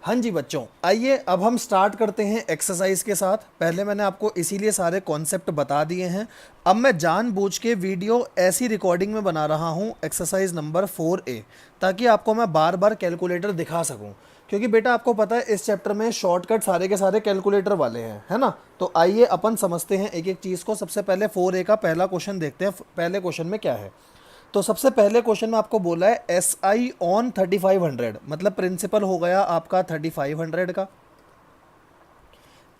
हाँ जी बच्चों, आइए अब हम स्टार्ट करते हैं एक्सरसाइज के साथ। पहले मैंने आपको इसीलिए सारे कॉन्सेप्ट बता दिए हैं। अब मैं जानबूझ के वीडियो ऐसी रिकॉर्डिंग में बना रहा हूँ, एक्सरसाइज नंबर 4A, ताकि आपको मैं बार बार कैलकुलेटर दिखा सकूँ। क्योंकि बेटा आपको पता है इस चैप्टर में शॉर्टकट सारे के सारे कैलकुलेटर वाले हैं, है ना। तो आइए अपन समझते हैं एक एक चीज़ को। सबसे पहले 4A का पहला क्वेश्चन देखते हैं। पहले क्वेश्चन में क्या है, तो सबसे पहले क्वेश्चन में आपको बोला है एस आई ऑन 3500, मतलब प्रिंसिपल हो गया आपका 3500 का।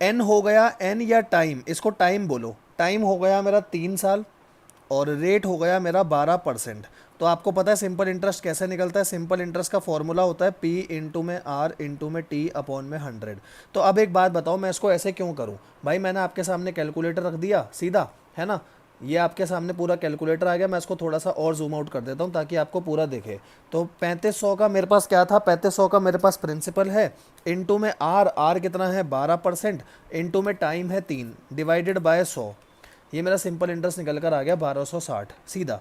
एन हो गया, एन या टाइम, इसको टाइम बोलो, टाइम हो गया मेरा 3 साल। और रेट हो गया मेरा 12%। तो आपको पता है सिंपल इंटरेस्ट कैसे निकलता है। सिंपल इंटरेस्ट का फॉर्मूला होता है पी इंटू में आर इंटू में टी अपॉन में 100। तो अब एक बात बताओ, मैं इसको ऐसे क्यों करूं भाई। मैंने आपके सामने कैलकुलेटर रख दिया सीधा, है ना। ये आपके सामने पूरा कैलकुलेटर आ गया। मैं इसको थोड़ा सा और जूम आउट कर देता हूँ ताकि आपको पूरा दिखे। तो 3500 का मेरे पास क्या था, 3500 का मेरे पास प्रिंसिपल है, इंटू में आर, आर कितना है 12%, इंटू में टाइम है 3, डिवाइडेड बाय 100। ये मेरा सिंपल इंटरेस्ट निकल कर आ गया 1260 सीधा।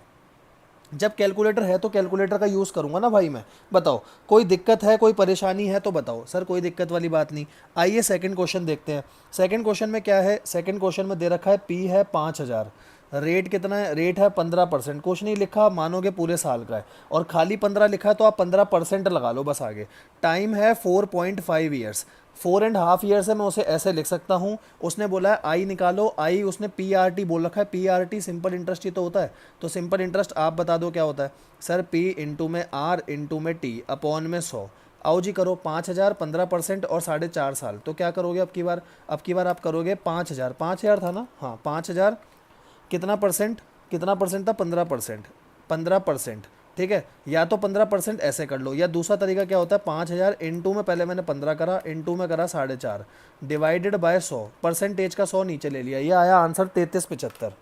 जब कैलकुलेटर है तो कैलकुलेटर का यूज़ करूंगा ना भाई मैं। बताओ कोई दिक्कत है, कोई परेशानी है तो बताओ। सर कोई दिक्कत वाली बात नहीं। आइए सेकंड क्वेश्चन देखते हैं। सेकंड क्वेश्चन में क्या है, सेकंड क्वेश्चन में दे रखा है पी है 5000, रेट कितना है, रेट है 15%। कुछ नहीं लिखा, मानोगे पूरे साल का है। और खाली 15 लिखा है तो आप 15% लगा लो बस आगे। टाइम है 4.5 ईयर्स, 4.5 ईयर्स है। मैं उसे ऐसे लिख सकता हूँ। उसने बोला है आई निकालो, आई उसने पी आर टी बोल रखा है। P R T simple interest ही तो होता है। तो सिंपल इंटरेस्ट आप बता दो क्या होता है। सर पी इंटू में आर इंटू में टी अपॉन में 100। आओ जी करो, 5000, 15% और 4.5 साल। तो क्या करोगे अब की बार आप करोगे 5000, 5000 था ना, हाँ 5000, कितना परसेंट, कितना परसेंट था 15%, 15%। ठीक है, या तो 15% ऐसे कर लो, या दूसरा तरीका क्या होता है 5000 इंटू में पहले मैंने 15 करा, इंटू में करा 4.5, डिवाइडेड बाय 100, परसेंटेज का 100 नीचे ले लिया। ये आया आंसर 3375।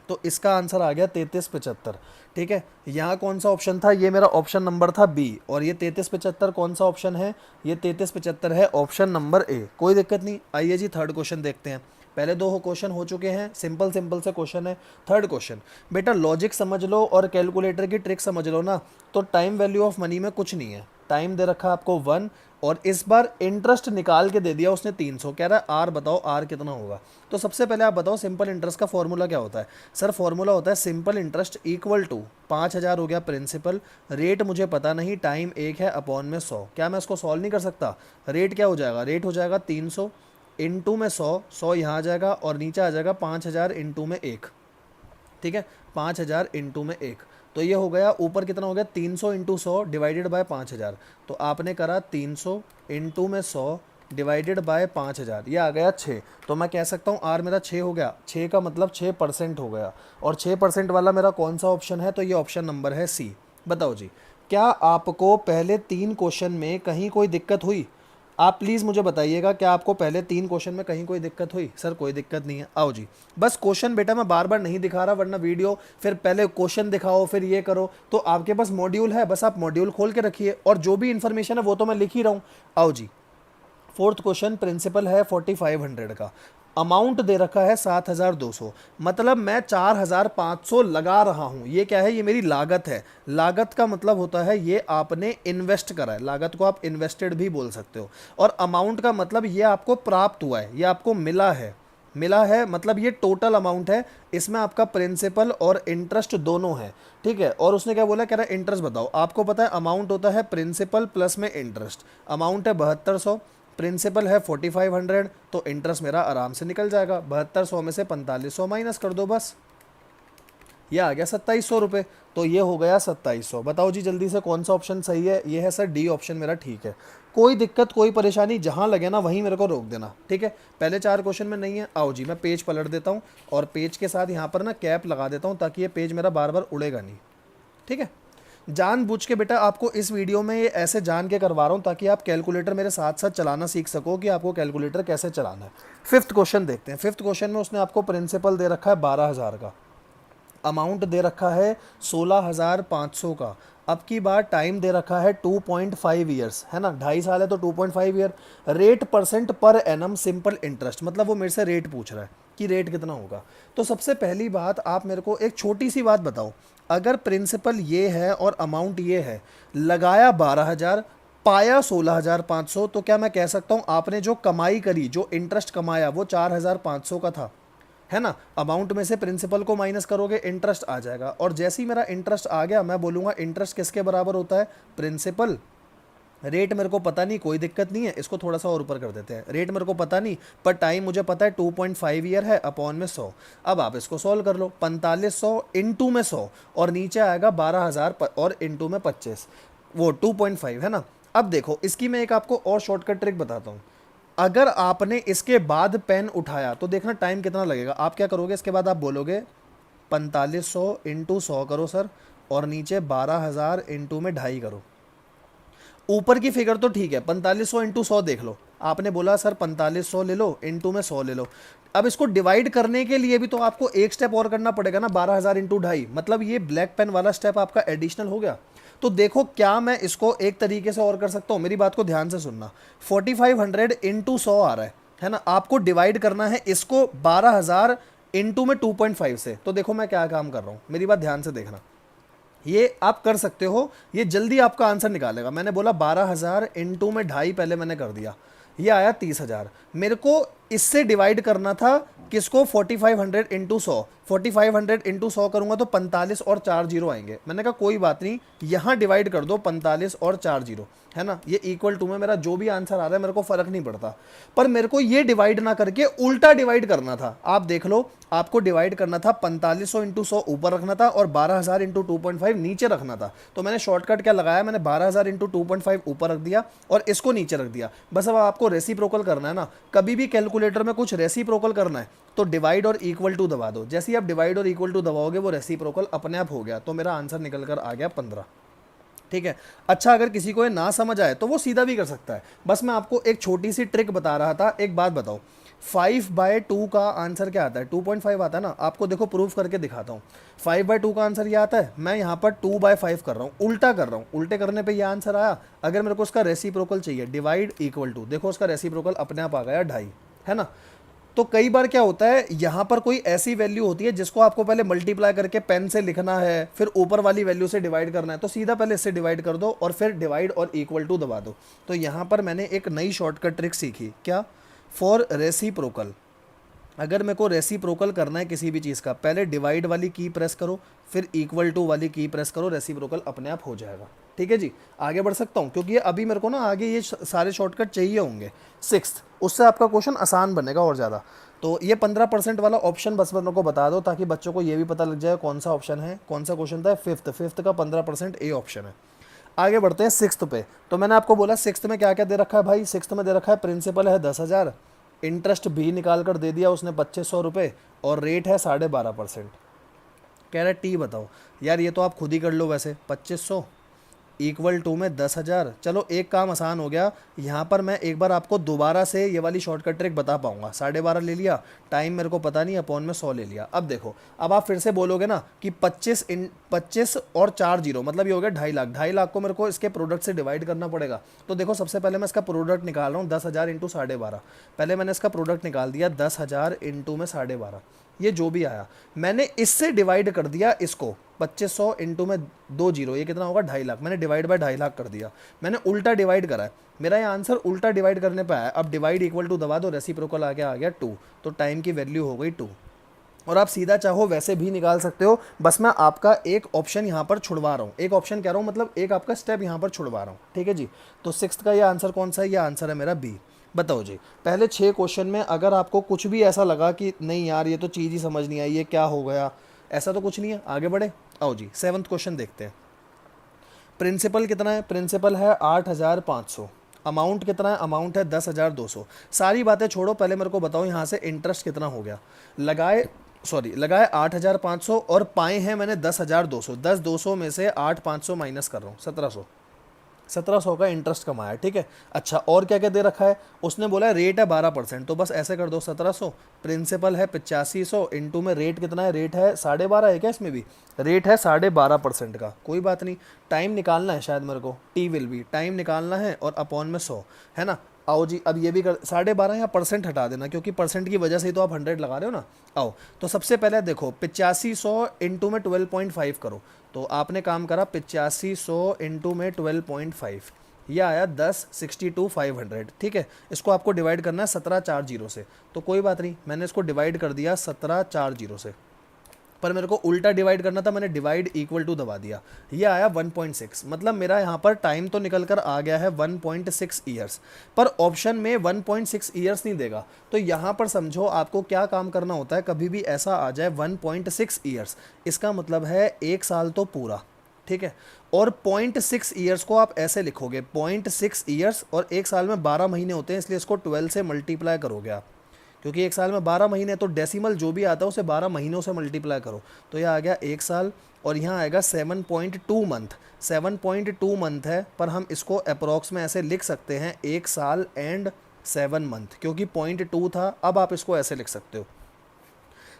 तो इसका आंसर आ गया 3375। ठीक है, यहाँ कौन सा ऑप्शन था, ये मेरा ऑप्शन नंबर था बी। और ये 3375 कौन सा ऑप्शन है, ये 3375 है ऑप्शन नंबर ए। कोई दिक्कत नहीं। आइए जी थर्ड क्वेश्चन देखते हैं। पहले दो क्वेश्चन हो चुके हैं, सिंपल सिंपल से क्वेश्चन है। थर्ड क्वेश्चन, बेटा लॉजिक समझ लो और कैलकुलेटर की ट्रिक समझ लो ना। तो टाइम वैल्यू ऑफ मनी में कुछ नहीं है। टाइम दे रखा है आपको 1, और इस बार इंटरेस्ट निकाल के दे दिया उसने 300। कह रहा है आर बताओ, आर कितना होगा। तो सबसे पहले आप बताओ सिंपल इंटरेस्ट का फॉर्मूला क्या होता है। सर फॉर्मूला होता है सिंपल इंटरेस्ट इक्वल टू 5000 हो गया प्रिंसिपल, रेट मुझे पता नहीं, टाइम 1 है अपॉन में 100। क्या मैं इसको सॉल्व नहीं कर सकता। रेट क्या हो जाएगा, रेट हो जाएगा 300 इंटू में 100, 100 यहाँ आ जाएगा और नीचे आ जाएगा 5000 इंटू में 1। ठीक है, 5000 इंटू में 1। तो ये हो गया ऊपर कितना हो गया 300 इंटू 100 डिवाइडेड बाय 5000। तो आपने करा 300 इंटू में 100 डिवाइडेड बाय 5000, ये आ गया 6। तो मैं कह सकता हूँ आर मेरा 6 हो गया। 6 का मतलब 6% हो गया। और 6% वाला मेरा कौन सा ऑप्शन है, तो ये ऑप्शन नंबर है सी। बताओ जी, क्या आपको पहले 3 क्वेश्चन में कहीं कोई दिक्कत हुई। आप प्लीज़ मुझे बताइएगा, क्या आपको पहले 3 क्वेश्चन में कहीं कोई दिक्कत हुई। सर कोई दिक्कत नहीं है। आओ जी, बस क्वेश्चन बेटा मैं बार बार नहीं दिखा रहा, वरना वीडियो फिर पहले क्वेश्चन दिखाओ फिर ये करो। तो आपके पास मॉड्यूल है, बस आप मॉड्यूल खोल के रखिए और जो भी इन्फॉर्मेशन है वो तो मैं लिख ही रहा हूँ। आओ जी, फोर्थ क्वेश्चन, प्रिंसिपल है 4500 का, अमाउंट दे रखा है 7200, मतलब मैं 4500 लगा रहा हूं। ये क्या है, ये मेरी लागत है। लागत का मतलब होता है ये आपने इन्वेस्ट करा है, लागत को आप इन्वेस्टेड भी बोल सकते हो। और अमाउंट का मतलब ये आपको प्राप्त हुआ है, ये आपको मिला है। मिला है मतलब ये टोटल अमाउंट है, इसमें आपका प्रिंसिपल और इंटरेस्ट दोनों है। ठीक है, और उसने क्या बोला, कह रहा है इंटरेस्ट बताओ। आपको पता है अमाउंट होता है प्रिंसिपल प्लस में इंटरेस्ट। अमाउंट है 7200, प्रिंसिपल है 4500, तो इंटरेस्ट मेरा आराम से निकल जाएगा। 7200 में से 4500 माइनस कर दो, बस ये आ गया 2700 रुपये। तो ये हो गया 2700। बताओ जी जल्दी से कौन सा ऑप्शन सही है। ये है सर डी ऑप्शन मेरा ठीक है। कोई दिक्कत कोई परेशानी जहाँ लगे ना वहीं मेरे को रोक देना। ठीक है, पहले 4 क्वेश्चन में नहीं है। आओ जी मैं पेज पलट देता हूँ और पेज के साथ यहाँ पर ना कैप लगा देता हूँ ताकि ये पेज मेरा बार बार उड़ेगा नहीं। ठीक है, जानबूझ के बेटा आपको इस वीडियो में ये ऐसे जान के करवा रहा हूँ ताकि आप कैलकुलेटर मेरे साथ साथ चलाना सीख सको कि आपको कैलकुलेटर कैसे चलाना है। फिफ्थ क्वेश्चन देखते हैं। फिफ्थ क्वेश्चन में उसने आपको प्रिंसिपल दे रखा है 12000 का, अमाउंट दे रखा है 16500 का। अब की बार टाइम दे रखा है 2.5 ईयर्स, है ना, 2.5 साल है तो 2.5 year. Rate percent per annum simple interest, मतलब वो मेरे से रेट पूछ रहा है कि रेट कितना होगा। तो सबसे पहली बात आप मेरे को एक छोटी सी बात बताओ, अगर प्रिंसिपल ये है और अमाउंट ये है, लगाया 12000, पाया 16,500, तो क्या मैं कह सकता हूँ आपने जो कमाई करी, जो इंटरेस्ट कमाया वो 4,500 का था, है ना। अमाउंट में से प्रिंसिपल को माइनस करोगे, इंटरेस्ट आ जाएगा, और जैसे ही मेरा इंटरेस्ट आ गया मैं बोलूँगा इंटरेस्ट किसके बराबर होता है, प्रिंसिपल। रेट मेरे को पता नहीं, कोई दिक्कत नहीं है, इसको थोड़ा सा और ऊपर कर देते हैं। रेट मेरे को पता नहीं, पर टाइम मुझे पता है 2.5 ईयर है, अपॉन में 100। अब आप इसको सॉल्व कर लो, 4500 इंटू में 100, और नीचे आएगा 12,000 और इंटू में 25, वो 2.5 है ना। अब देखो इसकी मैं एक आपको और शॉर्टकट ट्रिक बताता हूँ। अगर आपने इसके बाद पेन उठाया तो देखना टाइम कितना लगेगा। आप क्या करोगे, इसके बाद आप बोलोगे 4500 इंटू 100 करो सर, और नीचे 12,000 इंटू में 2.5 करो। ऊपर की फिगर तो ठीक है, 4500 इंटू 100 देख लो। आपने बोला सर 4500 ले लो, इंटू में 100 ले लो। अब इसको डिवाइड करने के लिए भी तो आपको एक स्टेप और करना पड़ेगा ना, 12,000 इंटू 2.5, मतलब ये ब्लैक पेन वाला स्टेप आपका एडिशनल हो गया। तो देखो क्या मैं इसको एक तरीके से और कर सकता हूँ, मेरी बात को ध्यान से सुनना। 4500 इंटू 100 आ रहा है ना, आपको डिवाइड करना है इसको 12,000 इंटू में 2.5 से। तो देखो मैं क्या काम कर रहा हूँ, मेरी बात ध्यान से देखना, ये आप कर सकते हो, ये जल्दी आपका आंसर निकालेगा। मैंने बोला 12,000 इंटू में 2.5 पहले मैंने कर दिया, ये आया 30,000। मेरे को इससे डिवाइड करना था किसको, 4500 इंटू 100। 4500 इंटू 100 करूंगा तो 45 और 4 जीरो आएंगे। मैंने कहा कोई बात नहीं, यहाँ डिवाइड कर दो 45 और 4 जीरो, है ना, ये इक्वल टू में मेरा जो भी आंसर आ रहा है मेरे को फर्क नहीं पड़ता। पर मेरे को ये डिवाइड ना करके उल्टा डिवाइड करना था। आप देख लो, आपको डिवाइड करना था 4500 इंटू 100 ऊपर रखना था और 12,000 इंटू 2.5 नीचे रखना था। तो मैंने शॉर्टकट क्या लगाया, मैंने 12,000 इंटू 2.5 ऊपर रख दिया और इसको नीचे रख दिया। बस अब आपको रेसिप्रोकल करना है ना, कभी भी कैलकुलेटर में कुछ रेसिप्रोकल करना है तो डिवाइड और इक्वल टू दबा दो। जैसे ही आप डिवाइड और इक्वल टू दबाओगे वो रेसिप्रोकल अपने आप हो गया। तो मेरा आंसर निकल कर आ गया 15। ठीक है। अच्छा, अगर किसी को ये ना समझ आए तो वो सीधा भी कर सकता है। बस मैं आपको एक छोटी सी ट्रिक बता रहा था। एक बात बताओ, 5/2 का आंसर क्या आता है, 2.5 आता है ना। आपको देखो प्रूफ करके दिखाता हूँ। 5/2 का आंसर ये आता है, मैं यहाँ पर 2/5 कर रहा हूँ, उल्टा कर रहा हूँ। उल्टे करने पे ये आंसर आया। अगर मेरे को उसका रेसिप्रोकल चाहिए, डिवाइड इक्वल टू, देखो उसका रेसिप्रोकल अपने आप आ गया 2.5, है ना। तो कई बार क्या होता है, यहाँ पर कोई ऐसी वैल्यू होती है जिसको आपको पहले मल्टीप्लाई करके पेन से लिखना है, फिर ऊपर वाली वैल्यू से डिवाइड करना है। तो सीधा पहले इससे डिवाइड कर दो और फिर डिवाइड और इक्वल टू दबा दो। तो यहाँ पर मैंने एक नई शॉर्टकट ट्रिक सीखी, क्या, फॉर रेसिप्रोकल। अगर मेरे को रेसिप्रोकल करना है किसी भी चीज़ का, पहले डिवाइड वाली की प्रेस करो, फिर इक्वल टू वाली की प्रेस करो, रेसिप्रोकल अपने आप हो जाएगा। ठीक है जी, आगे बढ़ सकता हूँ क्योंकि ये अभी मेरे को ना आगे ये सारे शॉर्टकट चाहिए होंगे। 6th, उससे आपका क्वेश्चन आसान बनेगा और ज़्यादा। तो ये 15% वाला ऑप्शन बस मेरे को बता दो ताकि बच्चों को ये भी पता लग जाए कौन सा ऑप्शन है। कौन सा क्वेश्चन था, 5th का 15% ए ऑप्शन है। आगे बढ़ते हैं 6th पे। तो मैंने आपको बोला 6th में क्या क्या दे रखा है भाई। 6th में दे रखा है प्रिंसिपल है 10,000, इंटरेस्ट भी निकाल कर दे दिया उसने 2500 रुपये, और रेट है 12.5%। कह रहा है टी बताओ। यार ये तो आप खुद ही कर लो वैसे, 2500 इक्वल टू में 10,000। चलो एक काम आसान हो गया, यहाँ पर मैं एक बार आपको दोबारा से ये वाली शॉर्टकट ट्रिक बता पाऊंगा। 12.5 ले लिया, टाइम मेरे को पता नहीं, अपॉन में 100 ले लिया। अब देखो, अब आप फिर से बोलोगे ना कि 25 और 4 जीरो, मतलब ये हो गया 2.5 लाख। 2.5 लाख को मेरे को इसके प्रोडक्ट से डिवाइड करना पड़ेगा। तो देखो सबसे पहले मैं इसका प्रोडक्ट निकाल रहा हूँ, 10,000 इंटू 12.5। पहले मैंने इसका प्रोडक्ट निकाल दिया, 10,000 इंटू में 12.5, ये जो भी आया मैंने इससे डिवाइड कर दिया इसको 2500 इंटू में 2 जीरो, ये कितना होगा 2.5 लाख। मैंने डिवाइड बाय 2.5 लाख कर दिया। मैंने उल्टा डिवाइड करा है, मेरा ये आंसर उल्टा डिवाइड करने पे आया। अब डिवाइड इक्वल टू दबा दो, रेसिप्रोकल आ गया 2। तो टाइम की वैल्यू हो गई 2। और आप सीधा चाहो वैसे भी निकाल सकते हो। बस मैं आपका एक ऑप्शन यहाँ पर छुड़वा रहा हूँ, एक ऑप्शन कह रहा हूँ, मतलब एक आपका स्टेप यहाँ पर छुड़वा रहा हूँ। ठीक है जी। तो 6th का ये आंसर कौन सा है, ये आंसर है मेरा बी। बताओ जी, पहले 6 क्वेश्चन में अगर आपको कुछ भी ऐसा लगा कि नहीं यार ये तो चीज़ ही समझ नहीं आई, ये क्या हो गया, ऐसा तो कुछ नहीं है। आगे बढ़े, आओ जी 7th क्वेश्चन देखते हैं। प्रिंसिपल कितना है, प्रिंसिपल है 8,500। अमाउंट कितना है, अमाउंट है 10,200। सारी बातें छोड़ो, पहले मेरे को बताओ यहाँ से इंटरेस्ट कितना हो गया। लगाए 8,500 और पाए हैं मैंने 10,200। 10,200 में से 8,500 माइनस कर रहा हूँ, 1700। 1700 का इंटरेस्ट कमाया। ठीक है। अच्छा, और क्या क्या दे रखा है, उसने बोला है रेट है 12%। तो बस ऐसे कर दो, 1700 प्रिंसिपल है 8500 इंटू में रेट कितना है, रेट है 12.5 है क्या, इसमें भी रेट है 12.5% का। कोई बात नहीं, टाइम निकालना है शायद मेरे को, टी विल भी टाइम निकालना है, और अपॉन में 100, है ना। आओ जी, अब ये भी कर 12.5 या परसेंट हटा देना, क्योंकि परसेंट की वजह से ही तो आप 100 लगा रहे हो ना। आओ, तो सबसे पहले देखो 8500 इंटू में 12.5 करो। तो आपने काम करा 8500 इंटू में 12.5, ये आया 10 62 500, ठीक है। इसको आपको डिवाइड करना है 1740 से, तो कोई बात नहीं, मैंने इसको डिवाइड कर दिया 1740 से, पर मेरे को उल्टा डिवाइड करना था, मैंने डिवाइड इक्वल टू दबा दिया, ये आया 1.6। मतलब मेरा यहाँ पर टाइम तो निकल कर आ गया है 1.6 ईयर्स, पर ऑप्शन में 1.6 ईयर्स नहीं देगा। तो यहाँ पर समझो आपको क्या काम करना होता है, कभी भी ऐसा आ जाए 1.6 ईयर्स, इसका मतलब है 1 साल तो पूरा, ठीक है। और 0.6 ईयर्स को आप ऐसे लिखोगे, 0.6 ईयर्स, और 1 साल में 12 महीने होते हैं, इसलिए इसको 12 से मल्टीप्लाई करोगे आप, क्योंकि 1 साल में 12 महीने, तो डेसिमल जो भी आता है उसे 12 महीनों से मल्टीप्लाई करो, तो यह आ गया 1 साल, और यहाँ आएगा 7.2 मंथ। 7.2 मंथ है, पर हम इसको अप्रॉक्स में ऐसे लिख सकते हैं 1 साल एंड 7 मंथ, क्योंकि 0.2 था। अब आप इसको ऐसे लिख सकते हो,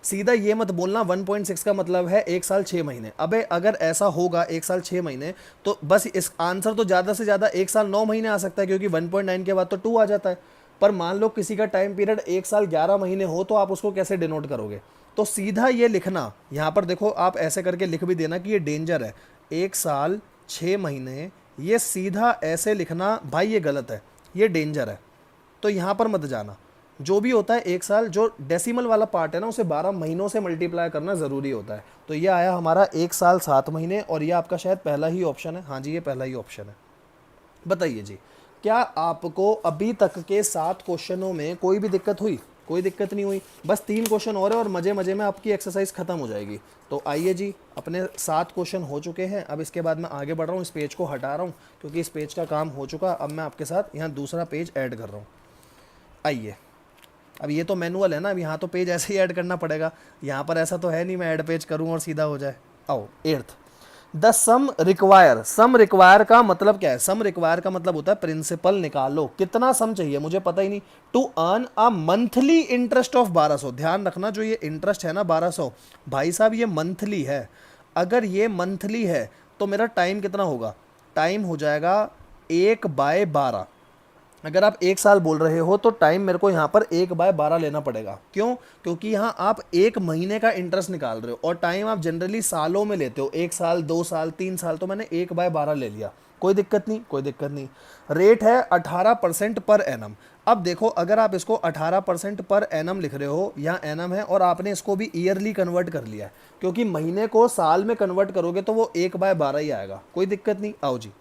सीधा ये मत बोलना 1.6 का मतलब है 1 साल 6 महीने। अबे अगर ऐसा होगा 1 साल 6 महीने, तो बस इस आंसर तो ज़्यादा से ज़्यादा 1 साल 9 महीने आ सकता है, क्योंकि 1.9 के बाद तो 2 आ जाता है। पर मान लो किसी का टाइम पीरियड 1 साल 11 महीने हो, तो आप उसको कैसे डिनोट करोगे? तो सीधा ये लिखना, यहाँ पर देखो आप ऐसे करके लिख भी देना कि ये डेंजर है, 1 साल 6 महीने, ये सीधा ऐसे लिखना भाई ये गलत है, ये डेंजर है। तो यहाँ पर मत जाना, जो भी होता है 1 साल, जो डेसिमल वाला पार्ट है ना, उसे 12 महीनों से मल्टीप्लाई करना ज़रूरी होता है। तो ये आया हमारा 1 साल 7 महीने, और ये आपका शायद पहला ही ऑप्शन है। हाँ जी, ये पहला ही ऑप्शन है। बताइए जी, क्या आपको अभी तक के 7 क्वेश्चनों में कोई भी दिक्कत हुई? कोई दिक्कत नहीं हुई। बस 3 क्वेश्चन और है और मज़े मज़े में आपकी एक्सरसाइज ख़त्म हो जाएगी। तो आइए जी, अपने 7 क्वेश्चन हो चुके हैं। अब इसके बाद मैं आगे बढ़ रहा हूँ, इस पेज को हटा रहा हूँ क्योंकि इस पेज का काम हो चुका। अब मैं आपके साथ यहाँ दूसरा पेज ऐड कर रहा हूँ। आइए, अब ये तो मैनुअल है ना, अब यहाँ तो पेज ऐसे ही ऐड करना पड़ेगा। यहाँ पर ऐसा तो है नहीं मैं ऐड पेज करूँ और सीधा हो जाए। आओ, 8th, the sum require. Sum require का मतलब क्या है? सम रिक्वायर का मतलब होता है प्रिंसिपल निकालो। कितना सम चाहिए मुझे पता ही नहीं। To earn a monthly interest of 1200। ध्यान रखना, जो ये इंटरेस्ट है ना 1200, भाई साहब ये मंथली है। अगर ये मंथली है तो मेरा टाइम कितना होगा? टाइम हो जाएगा 1/12। अगर आप 1 साल बोल रहे हो तो टाइम मेरे को यहाँ पर 1/12 लेना पड़ेगा। क्यों? क्योंकि यहाँ आप 1 महीने का इंटरेस्ट निकाल रहे हो और टाइम आप जनरली सालों में लेते हो, 1 साल 2 साल 3 साल, तो मैंने 1/12 ले लिया। कोई दिक्कत नहीं, कोई दिक्कत नहीं। रेट है 18% पर एनम। अब देखो, अगर आप इसको 18% पर एनम लिख रहे हो, यहाँ एनम है और आपने इसको भी ईयरली कन्वर्ट कर लिया है, क्योंकि महीने को साल में कन्वर्ट करोगे तो वो 1/12 ही आएगा। कोई दिक्कत नहीं। आओ जी,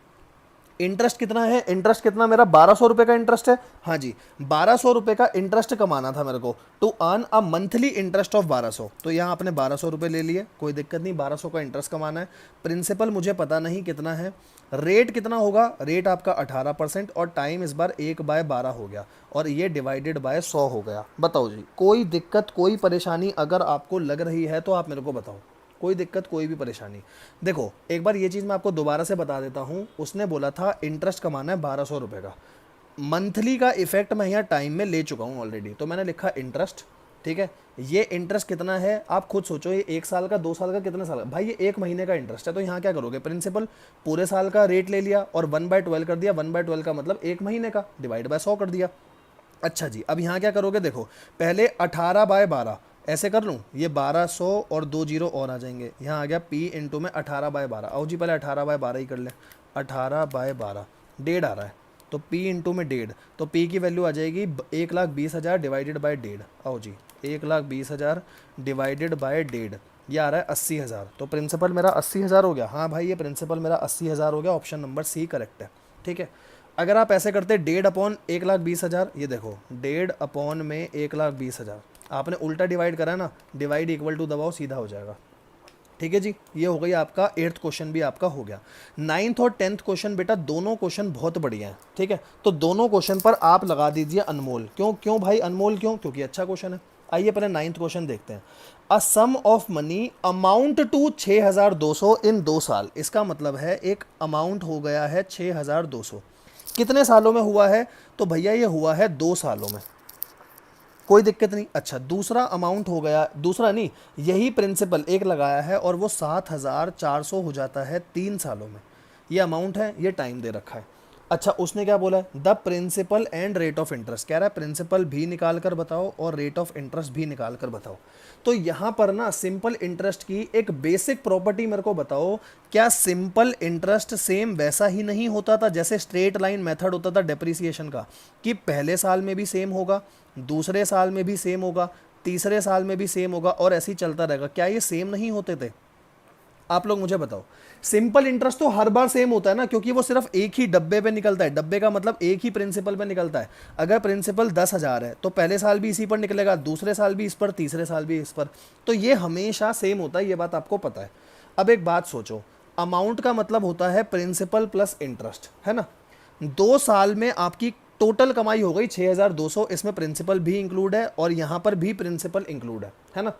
इंटरेस्ट कितना है? इंटरेस्ट कितना? मेरा 1200 रुपये का इंटरेस्ट है। हाँ जी, 1200 रुपये का इंटरेस्ट कमाना था मेरे को, to earn a monthly interest of 1200। तो यहाँ आपने 1200 रुपये ले लिए, कोई दिक्कत नहीं, 1200 का इंटरेस्ट कमाना है। प्रिंसिपल मुझे पता नहीं कितना है। रेट कितना होगा? रेट आपका 18% और टाइम इस बार 1/12 हो गया और ये डिवाइडेड बाय 100 हो गया। बताओ जी, कोई दिक्कत कोई परेशानी अगर आपको लग रही है तो आप मेरे को बताओ। कोई दिक्कत कोई भी परेशानी? देखो, एक बार ये चीज़ मैं आपको दोबारा से बता देता हूँ। उसने बोला था इंटरेस्ट कमाना है 1200 रुपये का। मंथली का इफेक्ट मैं यहाँ टाइम में ले चुका हूँ ऑलरेडी, तो मैंने लिखा इंटरेस्ट। ठीक है, ये इंटरेस्ट कितना है आप खुद सोचो। ये 1 साल का, 2 साल का, कितने साल का? भाई ये 1 महीने का इंटरेस्ट है। तो यहाँ क्या करोगे? प्रिंसिपल पूरे साल का रेट ले लिया और 1/12 कर दिया। 1/12 का मतलब 1 महीने का, डिवाइड बाय 100 कर दिया। अच्छा जी, अब यहाँ क्या करोगे? देखो, पहले 18/12 ऐसे कर लूँ, ये 1200 और 2 जीरो और आ जाएंगे। यहाँ आ गया P इंटू में 18/12। आओ जी, पहले 18/12 ही कर लें। 18/12 1.5 आ रहा है, तो P इंटू में 1.5, तो P की वैल्यू आ जाएगी 1,20,000 डिवाइडेड बाय 1.5। आओ जी, 1,20,000 डिवाइडेड बाय 1.5, ये आ रहा है 80,000। तो प्रिंसिपल मेरा 80,000 हो गया। हाँ भाई, ये प्रिंसिपल मेरा 80,000 हो गया। ऑप्शन नंबर सी करेक्ट है। ठीक है, अगर आप ऐसे करते 1.5 अपॉन 1,20,000, ये देखो 1.5 अपॉन में 1,20,000, आपने उल्टा डिवाइड करा ना, डिवाइड इक्वल टू दबाओ, सीधा हो जाएगा। ठीक है जी, ये हो गई आपका 8th क्वेश्चन भी आपका हो गया। 9th और 10th क्वेश्चन बेटा दोनों क्वेश्चन बहुत बढ़िया हैं। ठीक है, तो दोनों क्वेश्चन पर आप लगा दीजिए अनमोल। क्यों क्यों भाई अनमोल क्यों? क्योंकि अच्छा क्वेश्चन है। आइए पहले 9th क्वेश्चन देखते हैं। अ sum of money amount to 6,200 इन 2 साल। इसका मतलब है एक अमाउंट हो गया है 6,200। कितने सालों में हुआ है? तो भैया ये हुआ है 2 सालों में। कोई दिक्कत नहीं। अच्छा, दूसरा अमाउंट हो गया, दूसरा नहीं, यही प्रिंसिपल एक लगाया है और वो 7,400 हो जाता है 3 सालों में। ये अमाउंट है, ये टाइम दे रखा है। अच्छा, उसने क्या बोला है, the principal and rate of interest, कह रहा है प्रिंसिपल भी निकाल कर बताओ और रेट ऑफ इंटरेस्ट भी निकाल कर बताओ। तो यहाँ पर ना सिंपल इंटरेस्ट की एक बेसिक प्रॉपर्टी मेरे को बताओ, क्या सिंपल इंटरेस्ट सेम वैसा ही नहीं होता था जैसे स्ट्रेट लाइन मेथड होता था डेप्रिसिएशन का, कि पहले साल में भी सेम होगा, दूसरे साल में भी सेम होगा, तीसरे साल में भी सेम होगा और ऐसे ही चलता रहेगा? क्या ये सेम नहीं होते थे? आप लोग मुझे बताओ। सिंपल इंटरेस्ट तो हर बार सेम होता है ना, क्योंकि वो सिर्फ एक ही डब्बे पे निकलता है, डब्बे का मतलब एक ही प्रिंसिपल पे निकलता है। अगर प्रिंसिपल 10,000 है तो पहले साल भी इसी पर निकलेगा, दूसरे साल भी इस पर, तीसरे साल भी इस पर, तो ये हमेशा सेम होता है, ये बात आपको पता है। अब एक बात सोचो, अमाउंट का मतलब होता है प्रिंसिपल प्लस इंटरेस्ट, है ना। 2 साल में आपकी टोटल कमाई हो गई 6,200, इसमें प्रिंसिपल भी इंक्लूड है और यहाँ पर भी प्रिंसिपल इंक्लूड है ना।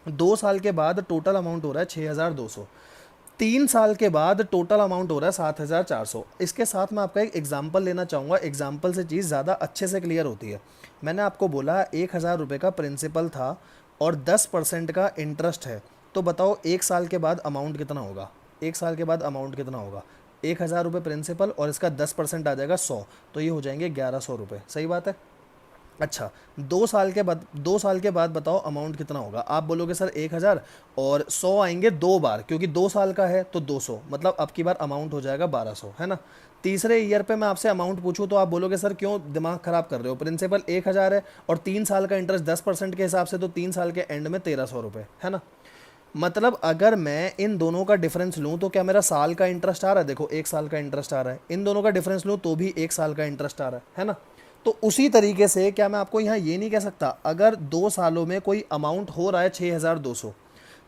2 साल के बाद टोटल अमाउंट हो रहा है 6,200, 3 साल के बाद टोटल अमाउंट हो रहा है 7,400। इसके साथ मैं आपका एक एग्जाम्पल लेना चाहूँगा, एग्जाम्पल से चीज़ ज़्यादा अच्छे से क्लियर होती है। मैंने आपको बोला 1,000 रुपये का प्रिंसिपल था और 10% का इंटरेस्ट है, तो बताओ 1 साल के बाद अमाउंट कितना होगा? 1 साल के बाद अमाउंट कितना होगा? 1,000 रुपये प्रिंसिपल और इसका 10% आ जाएगा 100, तो ये हो जाएंगे 1,100 रुपये। सही बात है। अच्छा, 2 साल के बाद बताओ अमाउंट कितना होगा? आप बोलोगे सर 1,000 और 100 आएंगे 2 बार, क्योंकि 2 साल का है तो 200, मतलब अब की बार अमाउंट हो जाएगा 1,200, है ना। तीसरे ईयर पे मैं आपसे अमाउंट पूछूं तो आप बोलोगे सर क्यों दिमाग खराब कर रहे हो, प्रिंसिपल 1,000 है और 3 साल का इंटरेस्ट 10% के हिसाब से, तो 3 साल के एंड में 1,300 रुपये, है ना। मतलब अगर मैं इन दोनों का डिफरेंस लूँ तो क्या मेरा साल का इंटरेस्ट आ रहा है? देखो 1 साल का इंटरेस्ट आ रहा है, इन दोनों का डिफरेंस लूँ तो भी 1 साल का इंटरेस्ट आ रहा है ना। तो उसी तरीके से क्या मैं आपको यहाँ ये नहीं कह सकता, अगर 2 सालों में कोई अमाउंट हो रहा है 6,200,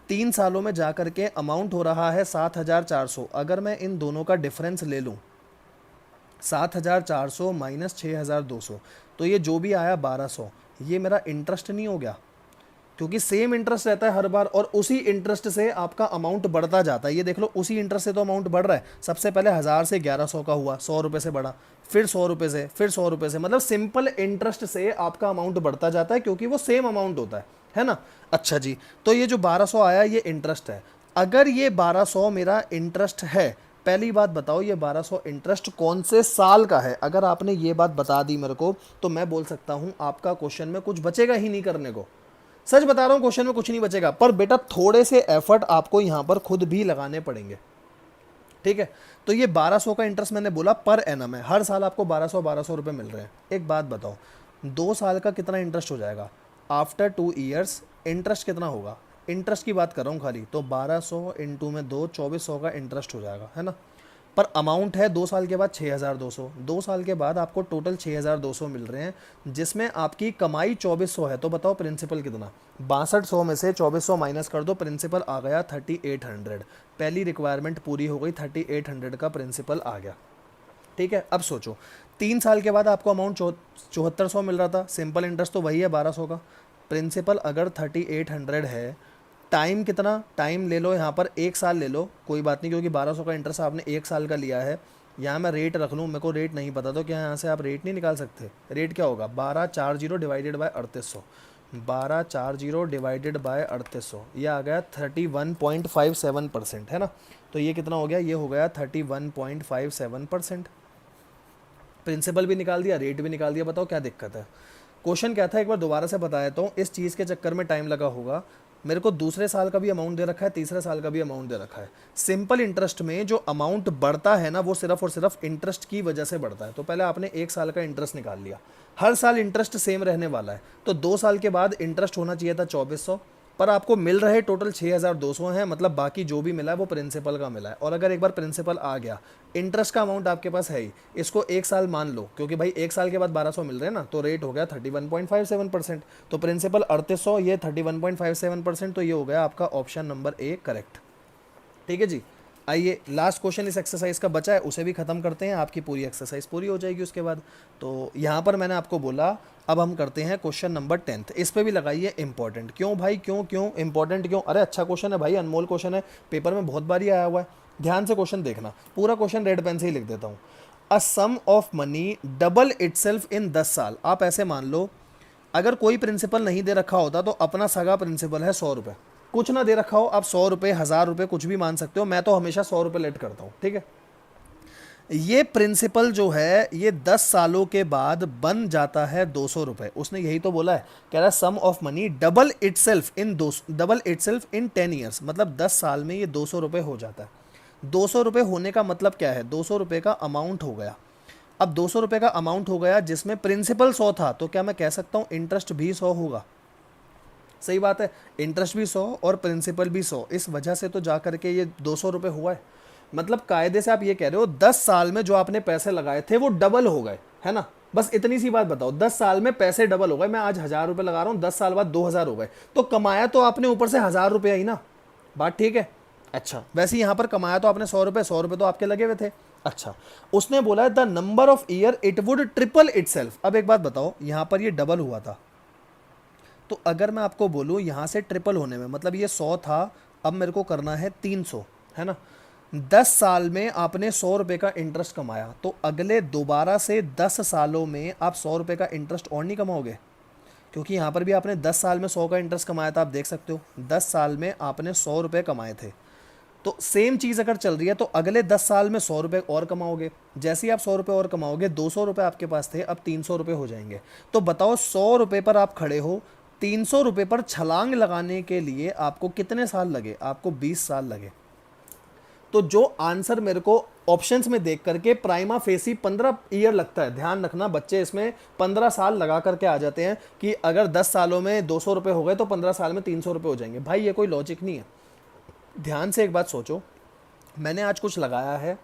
3 सालों में जा कर के अमाउंट हो रहा है 7,400, अगर मैं इन दोनों का डिफरेंस ले लूँ 7,400 माइनस 6,200, तो ये जो भी आया 1,200, ये मेरा इंटरेस्ट नहीं हो गया? क्योंकि सेम इंटरेस्ट रहता है हर बार और उसी इंटरेस्ट से आपका अमाउंट बढ़ता जाता है। ये देख लो, उसी इंटरेस्ट से तो अमाउंट बढ़ रहा है। सबसे पहले 1,000 से 1,100 का हुआ, 100 रुपये से बढ़ा, फिर 100 रुपये से, फिर 100 रुपये से, मतलब सिंपल इंटरेस्ट से आपका अमाउंट बढ़ता जाता है क्योंकि वो सेम अमाउंट होता है ना। अच्छा जी, तो ये जो 1,200 आया ये इंटरेस्ट है। अगर ये 1,200 मेरा इंटरेस्ट है, पहली बात बताओ ये 1,200 इंटरेस्ट कौन से साल का है? अगर आपने ये बात बता दी मेरे को तो मैं बोल सकता हूँ आपका क्वेश्चन में कुछ बचेगा ही नहीं करने को। सच बता रहा हूँ, क्वेश्चन में कुछ नहीं बचेगा, पर बेटा थोड़े से एफर्ट आपको यहाँ पर खुद भी लगाने पड़ेंगे, ठीक है। तो ये 1,200 का इंटरेस्ट मैंने बोला पर एनम है, हर साल आपको 1,200 रुपये मिल रहे हैं। एक बात बताओ, 2 साल का कितना इंटरेस्ट हो जाएगा? आफ्टर 2 ईयर्स इंटरेस्ट कितना होगा? इंटरेस्ट की बात कर रहा हूँ खाली, तो 1,200 इंटू में 2, 2,400 का इंटरेस्ट हो जाएगा, है ना। पर अमाउंट है 2 साल के बाद 6,200, 2 साल के बाद आपको टोटल 6,200 मिल रहे हैं, जिसमें आपकी कमाई 2,400 है। तो बताओ प्रिंसिपल कितना? 6200 में से 2,400 माइनस कर दो, प्रिंसिपल आ गया 3,800। पहली रिक्वायरमेंट पूरी हो गई, 3,800 का प्रिंसिपल आ गया, ठीक है। अब सोचो 3 साल के बाद आपको अमाउंट 7,400 मिल रहा था, सिंपल इंटरेस्ट तो वही है 1,200 का, प्रिंसिपल अगर 3,800 है, टाइम कितना? टाइम ले लो यहाँ पर 1 साल ले लो, कोई बात नहीं, क्योंकि 1,200 का इंटरेस्ट आपने 1 साल का लिया है। यहाँ मैं रेट रख लूँ, मेरे को रेट नहीं पता, तो क्या यहाँ से आप रेट नहीं निकाल सकते? रेट क्या होगा? 1240 डिवाइडेड बाय 3,800, 1240 डिवाइडेड बाय 3,800, ये आ गया 31.57%, है ना। तो ये कितना हो गया? ये हो गया 31.57%। प्रिंसिपल भी निकाल दिया, रेट भी निकाल दिया, बताओ क्या दिक्कत है? क्वेश्चन क्या था एक बार दोबारा से बता देता हूँ, इस चीज़ के चक्कर में टाइम लगा होगा। मेरे को दूसरे साल का भी अमाउंट दे रखा है, तीसरे साल का भी अमाउंट दे रखा है। सिंपल इंटरेस्ट में जो अमाउंट बढ़ता है ना, वो सिर्फ और सिर्फ इंटरेस्ट की वजह से बढ़ता है। तो पहले आपने 1 साल का इंटरेस्ट निकाल लिया, हर साल इंटरेस्ट सेम रहने वाला है, तो 2 साल के बाद इंटरेस्ट होना चाहिए था 2,400, पर आपको मिल रहे टोटल 6,200 हैं, मतलब बाकी जो भी मिला है वो प्रिंसिपल का मिला है। और अगर एक बार प्रिंसिपल आ गया, इंटरेस्ट का अमाउंट आपके पास है ही, इसको 1 साल मान लो, क्योंकि भाई 1 साल के बाद 1,200 मिल रहे हैं ना, तो रेट हो गया 31.57%। तो प्रिंसिपल 3,800, ये 31.57%, तो ये हो गया आपका ऑप्शन नंबर ए करेक्ट, ठीक है जी। आइए लास्ट क्वेश्चन इस एक्सरसाइज का बचा है, उसे भी ख़त्म करते हैं, आपकी पूरी एक्सरसाइज पूरी हो जाएगी उसके बाद। तो यहाँ पर मैंने आपको बोला अब हम करते हैं क्वेश्चन नंबर 10th। इस पे भी लगाइए इंपॉर्टेंट। क्यों भाई, क्यों क्यों इंपॉर्टेंट क्यों? अरे अच्छा क्वेश्चन है भाई, अनमोल क्वेश्चन है, पेपर में बहुत बारी आया हुआ है। ध्यान से क्वेश्चन देखना, पूरा क्वेश्चन रेड पेन से ही लिख देता हूँ। A sum of money double itself in 10 साल। आप ऐसे मान लो, अगर कोई प्रिंसिपल नहीं दे रखा होता तो अपना सगा प्रिंसिपल है 100 रुपये, कुछ ना दे रखा हो, आप 100 रुपये, 1,000 रुपये कुछ भी मान सकते हो, मैं तो हमेशा 100 रुपये लेट करता हूँ, ठीक है। ये प्रिंसिपल जो है ये 10 सालों के बाद बन जाता है 200 रुपए। उसने यही तो बोला है, कह रहा है sum of money double itself in 10 years, मतलब 10 साल में ये 200 रुपए हो जाता है। 200 रुपए होने का मतलब क्या है, 200 रुपए का अमाउंट हो गया। अब 200 रुपए का अमाउंट हो गया जिसमें प्रिंसिपल 100 था, तो क्या मैं कह सकता हूँ इंटरेस्ट भी 100 होगा? सही बात है, इंटरेस्ट भी 100 और प्रिंसिपल भी 100, इस वजह से तो जा करके ये 200 रुपए हुआ है। मतलब कायदे से आप ये कह रहे हो 10 साल में जो आपने पैसे लगाए थे वो डबल हो गए, है ना? बस इतनी सी बात बताओ, 10 साल में पैसे डबल हो गए। मैं आज 1000 रुपए लगा रहा हूँ, 10 साल बाद 2000 हो गए, तो कमाया तो आपने ऊपर से 1000 रुपया ही ना। बात ठीक है? अच्छा, वैसे यहाँ पर कमाया तो आपने 100 रुपए, 100 रुपए तो आपके लगे हुए थे। अच्छा, उसने बोला the number of year it would triple itself. अब एक बात बताओ, यहाँ पर ये डबल हुआ था, तो अगर मैं आपको बोलूँ यहाँ से ट्रिपल होने में, मतलब ये 100 था, अब मेरे को करना है 300, है ना? 10 साल में आपने 100 रुपये का इंटरेस्ट कमाया, तो अगले दोबारा से 10 सालों में आप 100 रुपये का इंटरेस्ट और नहीं कमाओगे, क्योंकि यहाँ पर भी आपने 10 साल में 100 का इंटरेस्ट कमाया था। आप देख सकते हो 10 साल में आपने 100 रुपये कमाए थे, तो सेम चीज़ अगर चल रही है तो अगले 10 साल में 100 रुपये और कमाओगे। जैसे ही आप 100 रुपये और कमाओगे, 200 रुपये आपके पास थे, अब 300 रुपये हो जाएंगे। तो बताओ 100 रुपये पर आप खड़े हो, 300 रुपये पर छलांग लगाने के लिए आपको कितने साल लगे? आपको 20 साल लगे। तो जो आंसर मेरे को ऑप्शंस में देख करके प्राइमा फेसी 15 ईयर लगता है, ध्यान रखना बच्चे, इसमें 15 साल लगा करके आ जाते हैं कि अगर 10 सालों में 200 रुपये हो गए तो 15 साल में 300 रुपये हो जाएंगे। भाई ये कोई लॉजिक नहीं है। ध्यान से एक बात सोचो, मैंने आज कुछ लगाया है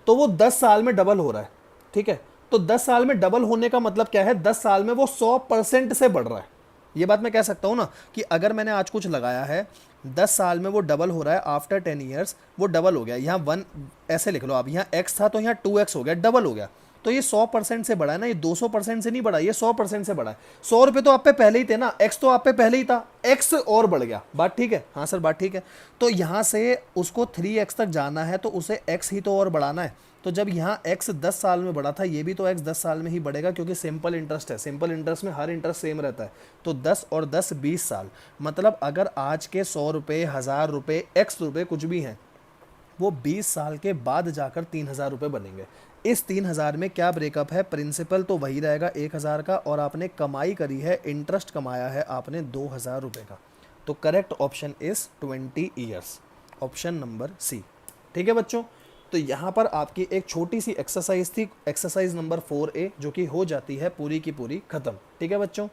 तो वो 10 साल में डबल हो रहा है, ठीक है? तो 10 साल में डबल होने का मतलब क्या है, 10 साल में वो 100% से बढ़ रहा है। ये बात मैं कह सकता हूँ ना कि अगर मैंने आज कुछ लगाया है, 10 साल में वो डबल हो रहा है, आफ्टर 10 ईयर्स वो डबल हो गया। यहाँ 1 ऐसे लिख लो आप, यहाँ x था तो यहाँ 2x हो गया, डबल हो गया। तो ये 100% से बढ़ा है ना, ये 200% से नहीं बढ़ा, ये 100% से बढ़ा है। 100 रुपये तो आप पे पहले ही थे ना, x तो आप पे पहले ही था, x और बढ़ गया। बात ठीक है? हाँ सर बात ठीक है। तो यहाँ से उसको 3x तक जाना है तो उसे x ही तो और बढ़ाना है। तो जब यहाँ x 10 साल में बढ़ा था, ये भी तो x 10 साल में ही बढ़ेगा, क्योंकि सिंपल इंटरेस्ट है। सिंपल इंटरेस्ट में हर इंटरेस्ट सेम रहता है। तो 10 और 10 20 साल, मतलब अगर आज के 100 रुपये, 1000 रुपये, x रुपये कुछ भी हैं, वो 20 साल के बाद जाकर 3000 रुपये बनेंगे। इस 3000 में क्या ब्रेकअप है? प्रिंसिपल तो वही रहेगा 1000 का, और आपने कमाई करी है, इंटरेस्ट कमाया है आपने 2000 रुपये का। तो correct option is 20 years, option number C. ठीक है बच्चों, तो यहाँ पर आपकी एक छोटी सी एक्सरसाइज थी, एक्सरसाइज नंबर 4A, जो कि हो जाती है पूरी की पूरी खत्म। ठीक है बच्चों।